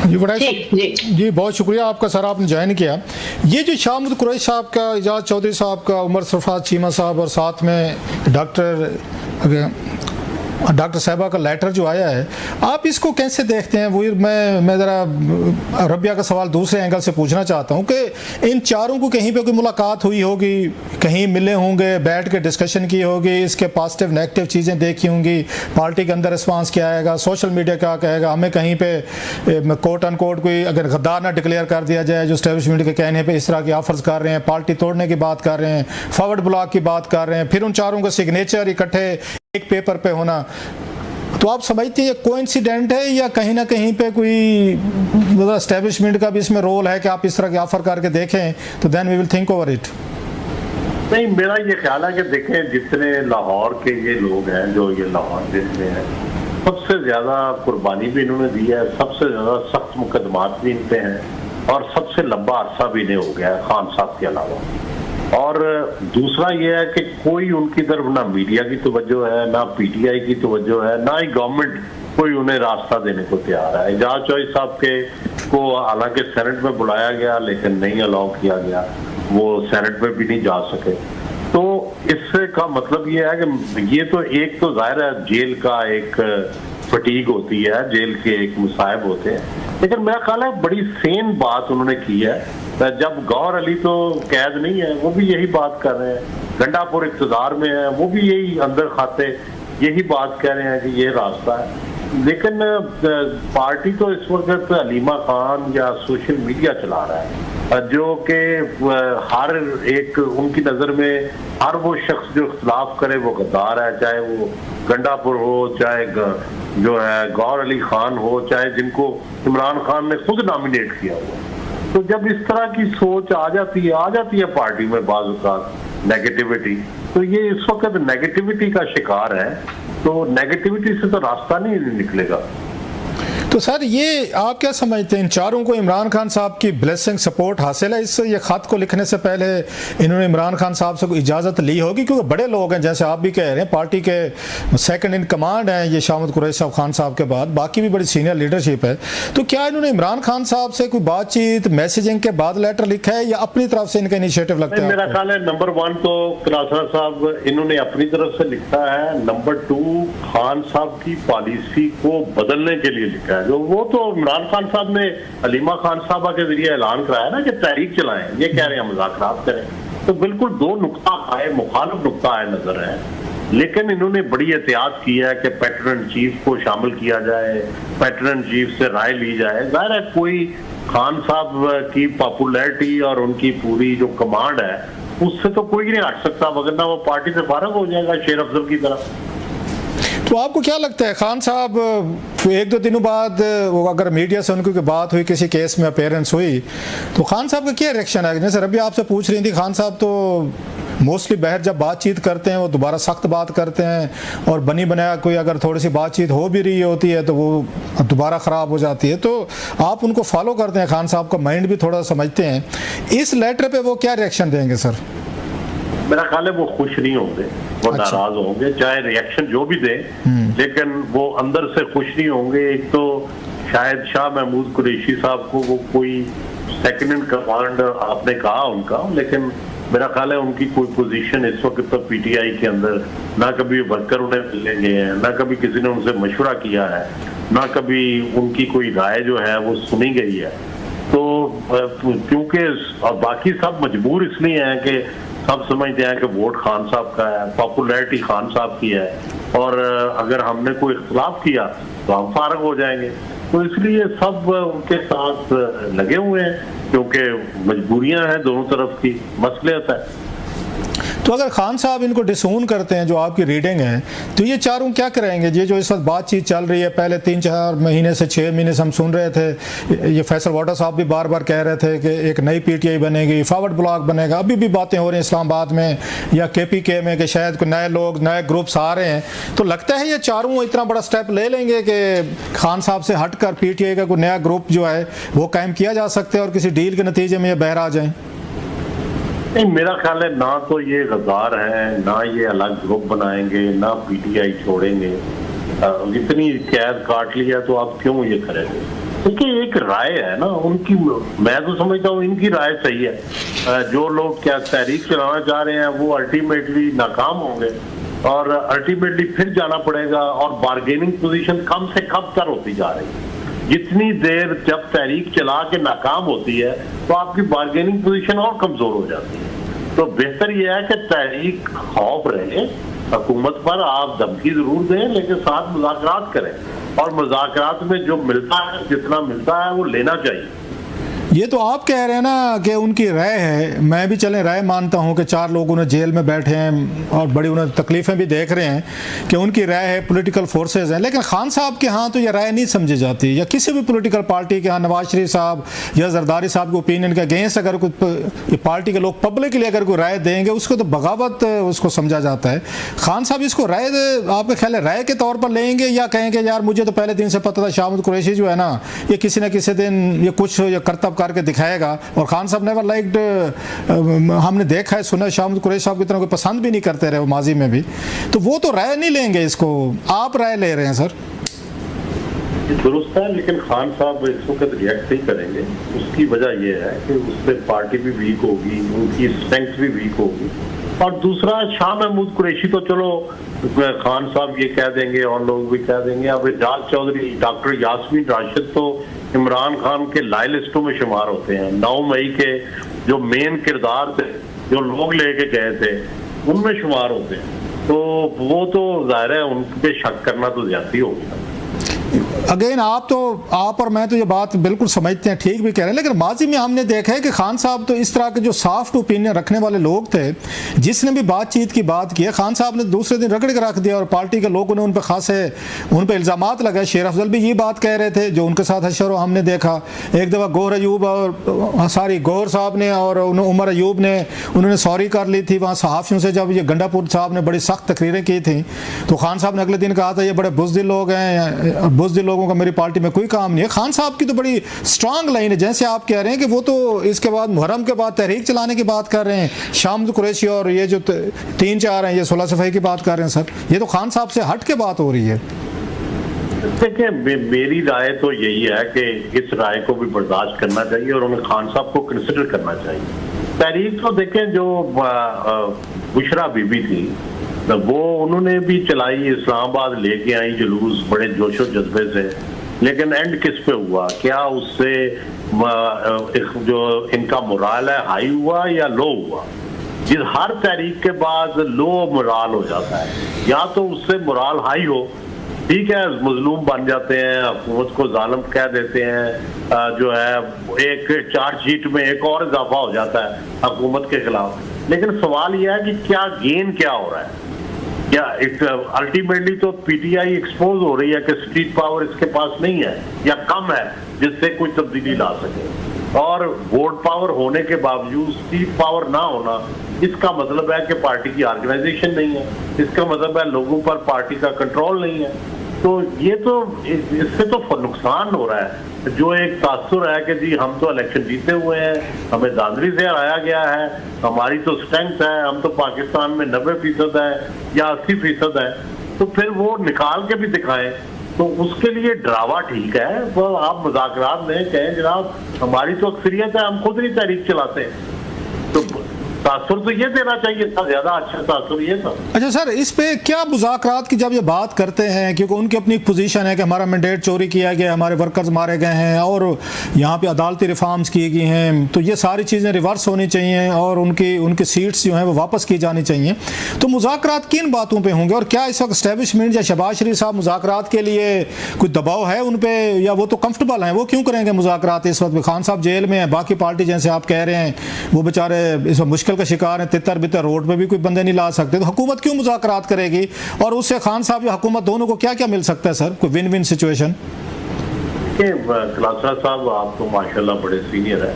जी वड़ाई साहब जी बहुत शुक्रिया आपका सर, आपने ज्वाइन किया। ये जो शाह महमूद कुरैशी साहब का, एजाज चौधरी साहब का, उमर सरफराज चीमा साहब और साथ में डॉक्टर साहिबा का लेटर जो आया है, आप इसको कैसे देखते हैं? वो मैं ज़रा रबिया का सवाल दूसरे एंगल से पूछना चाहता हूँ कि इन चारों को कहीं पे कोई मुलाकात हुई होगी, कहीं मिले होंगे, बैठ के डिस्कशन की होगी, इसके पॉजिटिव नेगेटिव चीज़ें देखी होंगी, पार्टी के अंदर रिस्पांस क्या आएगा, सोशल मीडिया क्या कहेगा, हमें कहीं पे कोट अन कोट कोई अगर गद्दार ना डिक्लेयर कर दिया जाए, जो एस्टेब्लिशमेंट के कहने पर इस तरह के ऑफर्स कर रहे हैं, पार्टी तोड़ने की बात कर रहे हैं, फॉरवर्ड ब्लॉक की बात कर रहे हैं, फिर उन चारों का सिग्नेचर इकट्ठे एक पेपर पे होना, तो आप समझते हैं ये कोइंसिडेंट है या कहीं ना कहीं पे कोई एस्टेब्लिशमेंट का भी इसमें रोल है कि आप इस तरह के ऑफर करके देखें तो then we will think over it? नहीं, मेरा ये ख्याल है कि देखें, जितने लाहौर के ये लोग हैं जो ये लाहौर जितने हैं, सबसे ज्यादा कुर्बानी भी इन्होंने दी है, सबसे ज्यादा सख्त मुकदमात भी इन पे हैं और सबसे लंबा अरसा भी इन्हें हो गया है खान साहब के अलावा। और दूसरा ये है कि कोई उनकी तरफ ना मीडिया की तवज्जो है, ना पीटीआई की तवज्जो है, ना ही गवर्नमेंट कोई उन्हें रास्ता देने को तैयार है। एजाज चौधरी साहब के को हालांकि सेनेट में बुलाया गया लेकिन नहीं अलाउ किया गया, वो सेनेट में भी नहीं जा सके। तो इससे का मतलब ये है कि ये तो एक तो जाहिर है जेल का एक फटीग होती है, जेल के एक मुसाहिब होते हैं, लेकिन मेरा ख्याल है बड़ी सेन बात उन्होंने की है। जब गौहर अली तो कैद नहीं है, वो भी यही बात कर रहे हैं, गंडापुर इक़्तिदार में है, वो भी यही अंदर खाते यही बात कह रहे हैं कि ये रास्ता है। लेकिन पार्टी तो इस वक्त हलीमा खान या सोशल मीडिया चला रहा है, जो कि हर एक उनकी नज़र में हर वो शख्स जो इख्तिलाफ करे वो गद्दार है, चाहे वो गंडापुर हो, चाहे जो है गौहर अली खान हो, चाहे जिनको इमरान खान ने खुद नॉमिनेट किया हुआ। तो जब इस तरह की सोच आ जाती है पार्टी में बाज़ औक़ात नेगेटिविटी, तो ये इस वक्त नेगेटिविटी का शिकार है, तो नेगेटिविटी से तो रास्ता नहीं निकलेगा। तो सर ये आप क्या समझते हैं, इन चारों को इमरान खान साहब की ब्लेसिंग सपोर्ट हासिल है? इससे ये खत को लिखने से पहले इन्होंने इमरान खान साहब से कोई इजाज़त ली होगी? क्योंकि बड़े लोग हैं, जैसे आप भी कह रहे हैं, पार्टी के सेकंड इन कमांड हैं ये शाह महमूद कुरैशी साहब खान साहब के बाद, बाकी भी बड़ी सीनियर लीडरशिप है। तो क्या इन्होंने इमरान खान साहब से कोई बातचीत मैसेजिंग के बाद लेटर लिखा है या अपनी तरफ से इनका इनिशिएटिव लगता है? मेरा ख्याल है नंबर 1 तो कलासरा साहब इन्होंने अपनी तरफ से लिखा है, नंबर 2 खान साहब की पॉलिसी को बदलने के लिए लिखा है। जो वो तो इमरान खान साहब ने हलीमा खान साहबा के जरिए ऐलान कराया ना कि तहरीक चलाएं, ये कह रहे हैं मुज़ाकरात करें, तो बिल्कुल दो नुक्ता आए, मुखालिफ नुक्ता आए नजर है। लेकिन इन्होंने बड़ी एहतियात की है कि पैटर्न चीफ को शामिल किया जाए, पैटर्न चीफ से राय ली जाए। जाहिर है कोई खान साहब की पॉपुलैरिटी और उनकी पूरी जो कमांड है उससे तो कोई नहीं हट सकता, वरना वो पार्टी से फारग हो जाएगा शेर अफजल की तरह। तो आपको क्या लगता है खान साहब 1-2 दिनों बाद वो अगर मीडिया से उनकी बात हुई, किसी केस में अपेयरेंस हुई, तो खान साहब का क्या रिएक्शन है? जैसे रबी आपसे पूछ रही थी, खान साहब तो मोस्टली बहर जब बातचीत करते हैं वो दोबारा सख्त बात करते हैं, और बनी बनाया कोई अगर थोड़ी सी बातचीत हो भी रही होती है तो वो दोबारा ख़राब हो जाती है। तो आप उनको फॉलो करते हैं, खान साहब का माइंड भी थोड़ा समझते हैं, इस लेटर पे वो क्या रिएक्शन देंगे सर? मेरा ख्याल है वो खुश नहीं होंगे, वो नाराज होंगे, चाहे रिएक्शन जो भी दे, लेकिन वो अंदर से खुश नहीं होंगे। एक तो शायद शाह महमूद कुरैशी साहब को वो कोई सेकंड इन कमांड आपने कहा उनका, लेकिन मेरा ख्याल है उनकी कोई पोजीशन इस वक्त तो पीटीआई के अंदर ना कभी वर्कर उन्हें मिलने गए हैं, ना कभी किसी ने उनसे मशवरा किया है, ना कभी उनकी कोई राय जो है वो सुनी गई है। तो क्योंकि और बाकी सब मजबूर इसलिए हैं कि सब समझते हैं कि वोट खान साहब का है, पॉपुलैरिटी खान साहब की है, और अगर हमने कोई इख्तिलाफ किया तो हम फारग हो जाएंगे। तो इसलिए सब उनके साथ लगे हुए हैं, क्योंकि मजबूरियां हैं दोनों तरफ की, मसलियत है। तो अगर खान साहब इनको डिसोन करते हैं, जो आपकी रीडिंग है, तो ये चारों क्या करेंगे? ये जो इस वक्त बातचीत चल रही है, पहले 3-4 महीने से 6 महीने से हम सुन रहे थे, ये फैसल वाटर साहब भी बार बार कह रहे थे कि एक नई पीटीआई बनेगी, फॉरवर्ड ब्लॉक बनेगा, अभी भी बातें हो रही हैं इस्लामाबाद में या केपीके में कि शायद कोई नए लोग, नए ग्रुप्स आ रहे हैं। तो लगता है ये चारों इतना बड़ा स्टेप ले लेंगे कि खान साहब से हट कर पीटीआई का कोई नया ग्रुप जो है वो कायम किया जा सकता है और किसी डील के नतीजे में ये बहर आ जाए? नहीं, मेरा ख्याल है ना तो ये गद्दार हैं, ना ये अलग ग्रुप बनाएंगे, ना पीटीआई छोड़ेंगे। इतनी कैद काट लिया तो आप क्यों ये करेंगे? देखिए एक राय है ना उनकी, मैं तो समझता हूँ इनकी राय सही है। जो लोग क्या तहरीक चलाना चाह रहे हैं वो अल्टीमेटली नाकाम होंगे और अल्टीमेटली फिर जाना पड़ेगा और बार्गेनिंग पोजीशन कम से कम तर होती जा रही है। जितनी देर जब तहरीक चला के नाकाम होती है तो आपकी बार्गेनिंग पोजीशन और कमजोर हो जाती है। तो बेहतर यह है कि तहरीक खौफ रहे, हुकूमत पर आप धमकी जरूर दें लेकिन साथ मुज़ाकरात करें और मुज़ाकरात में जो मिलता है जितना मिलता है वो लेना चाहिए। ये तो आप कह रहे हैं ना कि उनकी राय है, मैं भी चलें राय मानता हूं कि 4 लोग उन्हें जेल में बैठे हैं और बड़ी उन्हें तकलीफ़ें भी देख रहे हैं कि उनकी राय है, पॉलिटिकल फोर्सेस हैं। लेकिन खान साहब के यहाँ तो ये राय नहीं समझी जाती, या किसी भी पॉलिटिकल पार्टी के यहाँ नवाज शरीफ साहब या जरदारी साहब के ओपिनियन के अगेंस्ट अगर कोई पार्टी के लोग पब्लिकली अगर कोई राय देंगे उसको तो बगावत उसको समझा जाता है। खान साहब इसको राय आपके ख्याल है राय के तौर पर लेंगे या कहेंगे यार मुझे तो पहले दिन से पता था शाहमूद कुरैशी जो है ना ये किसी न किसी दिन ये कुछ करतब करके दिखाएगा, और खान साहब नेवर लाइक्ड, हमने देखा है सुना है शाहमूद कुरैशी साहब की तरह कोई पसंद भी नहीं करते रहे वो माजी में भी, तो वो तो राय नहीं लेंगे, इसको आप राय ले रहे हैं सर। दुरुस्त है लेकिन खान साहब इस वक्त रिएक्ट नहीं करेंगे। उसकी वजह यह है कि उससे पार्टी भी वीक होगी, उनकी स्ट्रेंथ भी वीक होगी, और दूसरा शाह महमूद कुरैशी तो चलो खान साहब ये कह देंगे और लोग भी कह देंगे। अब एजाज चौधरी, डॉक्टर यास्मीन राशिद तो इमरान खान के लॉयलिस्टों में शुमार होते हैं। 9 मई के जो मेन किरदार थे जो लोग लेके गए थे उनमें शुमार होते हैं, तो वो तो जाहिर है उन पे शक करना तो ज्यादा होगा। अगेन आप और मैं तो ये बात बिल्कुल समझते हैं, ठीक भी कह रहे हैं, लेकिन माजी में हमने देखा है कि खान साहब तो इस तरह के जो सॉफ्ट ओपिनियन रखने वाले लोग थे, जिसने भी बातचीत की बात की है खान साहब ने दूसरे दिन रगड़ के रख दिया और पार्टी के लोगों ने उन पर खासे उन पर इल्ज़ामात लगाए। शेर अफजल भी ये बात कह रहे थे जो उनके साथ हशर हमने देखा। एक दफ़ा गौहर अयूब और गौहर साहब ने और उमर अयूब ने उन्होंने सॉरी कर ली थी वहाँ सहाफ़ियों से, जब ये गंडापुर साहब ने बड़ी सख्त तकरीरें की थी तो खान साहब ने अगले दिन कहा था ये बड़े बुज़दिल लोग हैं, बुज़दिल लोगों का मेरी पार्टी में कोई काम नहीं है। खान साहब की तो बड़ी स्ट्रांग लाइन है, जैसे आप कह रहे हैं कि वो तो इसके बाद मुहर्रम के बाद तहरीक चलाने की बात कर रहे हैं, शाहमूद कुरैशी और ये जो 3-4 हैं ये सुलह सफ़ाई की बात कर रहे हैं। सर ये तो खान साहब से हट के बात हो रही है। देखिए मेरी राय तो यही है कि इस राय को भी बर्दाश्त करना चाहिए और उन्हें खान साहब को कंसिडर करना चाहिए। तहरीक तो देखें जो बुशरा बीबी थी वो उन्होंने भी चलाई, इस्लामाबाद लेके आई जुलूस बड़े जोशो जज्बे से, लेकिन एंड किस पे हुआ? क्या उससे जो इनका मोराल है हाई हुआ या लो हुआ? जिस हर तहरीक के बाद लो मोराल हो जाता है, या तो उससे मोराल हाई हो, ठीक है मजलूम बन जाते हैं, हुकूमत को जालिम कह देते हैं, जो है एक चार्जशीट में एक और इजाफा हो जाता है हुकूमत के खिलाफ, लेकिन सवाल यह है कि क्या गेन क्या हो रहा है? क्या अल्टीमेटली तो पीटीआई एक्सपोज हो रही है कि स्ट्रीट पावर इसके पास नहीं है या कम है जिससे कोई तब्दीली ला सके, और वोट पावर होने के बावजूद स्ट्रीट पावर ना होना इसका मतलब है कि पार्टी की ऑर्गेनाइजेशन नहीं है, इसका मतलब है लोगों पर पार्टी का कंट्रोल नहीं है। तो ये तो इससे तो नुकसान हो रहा है। जो एक तासुर है कि जी हम तो इलेक्शन जीते हुए हैं, हमें दादरी से हराया गया है, हमारी तो स्ट्रेंथ है, हम तो पाकिस्तान में 90% है या 80% है, तो फिर वो निकाल के भी दिखाएं, तो उसके लिए ड्रावा ठीक है। वो आप मुज़ाकरात में कहें जनाब हमारी तो अक्सरियत है, हम खुद नहीं तहरीक चलाते, तो तासुर तो ये देना चाहिए था, ज्यादा अच्छा तासुर ये था। अच्छा सर, इस पे क्या मुज़ाकरात की जब ये बात करते हैं, क्योंकि उनकी अपनी पोजीशन है कि हमारा मैंडेट चोरी किया गया, हमारे वर्कर्स मारे गए हैं और यहाँ पे अदालती रिफॉर्म्स की गई हैं, तो ये सारी चीज़ें रिवर्स होनी चाहिए और उनकी सीट्स जो हैं वो वापस की जानी चाहिए, तो मुज़ाकरात किन बातों पर होंगे? और क्या इस वक्त एस्टेब्लिशमेंट या शहबाज शरीफ साहब मुज़ाकरात के लिए कोई दबाव है उन पर, या वो तो कंफर्टेबल हैं, वो क्यों करेंगे मुज़ाकरात? इस वक्त खान साहब जेल में हैं, बाकी पार्टी जैसे आप कह रहे हैं वो बेचारे इस वक्त मुश्किल का शिकार है, तितर बितर रोड पे भी कोई बंदे नहीं ला सकते, तो हुकूमत क्यों मुज़ाकरात करेगी? और उससे खान साहब या हुकूमत दोनों को क्या क्या मिल सकता है सर, कोई विन विन सिचुएशन? कलासरा साहब आप तो माशाल्लाह बड़े सीनियर है,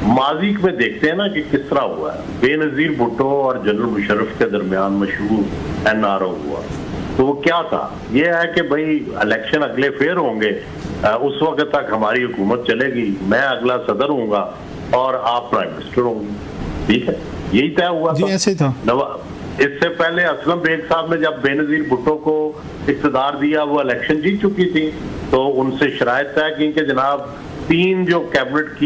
माजी में देखते हैं ना कि किस तरह हुआ है। बेनजीर भुट्टो और जनरल मुशर्रफ के दरमियान मशहूर एनआरओ हुआ, तो वो क्या था? ये है कि भाई इलेक्शन अगले फेयर होंगे, उस वक्त तक हमारी हुकूमत चलेगी, मैं अगला सदर हूँगा और आप प्राइम मिनिस्टर होंगे, ठीक है, यही तय हुआ था। ऐसे था। इससे पहले असलम बेग साहब ने जब बेनजीर भुट्टो को इख्तिदार दिया वो इलेक्शन जीत चुकी थी, तो उनसे शरायत तय की कि जनाब 3 जो कैबिनेट की